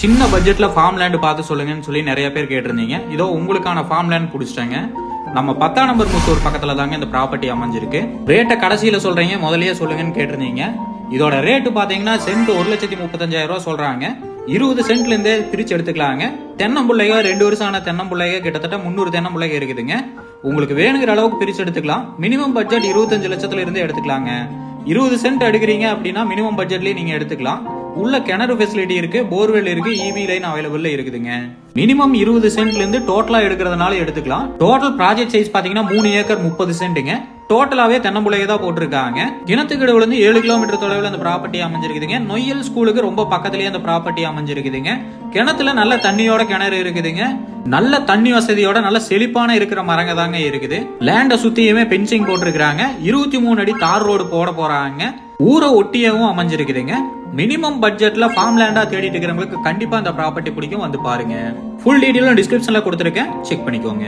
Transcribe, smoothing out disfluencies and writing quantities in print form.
சின்ன பட்ஜெட்ல farm land பார்த்து சொல்லுங்கன்னு சொல்லி நிறைய பேர் கேட்டிருந்தீங்க. இதோ உங்களுக்கான ஃபார்ம் லேண்ட் பிடிச்சிட்டாங்க. நம்ம 10ஆம் நம்பர் முத்தூர் பக்கத்துல தாங்க இந்த ப்ராப்பர்ட்டி அமைஞ்சிருக்கு. ரேட்டை கடைசியில சொல்றீங்க, முதல்லயே சொல்லுங்கன்னு கேட்டிருந்தீங்க. இதோட ரேட்டு பாத்தீங்கன்னா சென்ட் 1,35,000 சொல்றாங்க. 20 சென்ட்ல இருந்தே பிரிச்சு எடுத்துக்கலாங்க. தென்னம்புள்ளைக 2 வருஷம் ஆன தென்னம்புள்ளைக கிட்டத்தட்ட 300 தென்னம்புள்ளைக இருக்குதுங்க. உங்களுக்கு வேணுங்கிற அளவுக்கு பிரிச்சு எடுத்துக்கலாம். மினிமம் பட்ஜெட் 25 லட்சத்துல இருந்து எடுத்துக்கலாங்க. 20 சென்ட் எடுக்கிறீங்க அப்படின்னா மினிமம் பட்ஜெட்லயே நீங்க எடுத்துக்கலாம். உள்ள கிணறு ஃபெசிலிட்டி இருக்கு, போர்வெல் இருக்கு, இபி லைன் அவைலபிள் இருக்குதுங்க. மினிமம் 20 சென்ட்ல இருந்து டோட்டலா எடுக்கிறதுனால எடுத்துக்கலாம். டோட்டல் ப்ராஜெக்ட் சைஸ் பாத்தீங்கன்னா 3 ஏக்கர் 30 சென்ட்டுங்க. டோட்டலாவே தென்னம்புள்ளைய தான் போட்டிருக்காங்க. கிணத்துக்கடவுல இருந்து 7 கிலோமீட்டர் தொலைவில் அந்த ப்ராப்பர்ட்டி அமைஞ்சிருக்குதுங்க. நொய்யல் ஸ்கூலுக்கு ரொம்ப பக்கத்துலயே அந்த ப்ராப்பர்ட்டி அமைஞ்சிருக்குதுங்க. கிணத்துல நல்ல தண்ணியோட கிணறு இருக்குதுங்க. நல்ல தண்ணி வசதியோட நல்ல செழிப்பான இருக்கிற மரங்க தாங்க இருக்குது. லேண்ட சுத்தியுமே பென்சிங் போட்டிருக்காங்க. 23 அடி தார் ரோடு போட போறாங்க. ஊரை ஒட்டியவும் அமைஞ்சிருக்குதுங்க. மினிமம் பட்ஜெட்ல ஃபார்ம் லேண்டா தேடிட்டு இருக்கிறவங்களுக்கு கண்டிப்பா அந்த ப்ராப்பர்ட்டி பிடிக்கும், வந்து பாருங்க. ஃபுல் டீடைலும் டிஸ்கிரிப்ஷன்ல கொடுத்துருக்கேன், செக் பண்ணிக்கோங்க.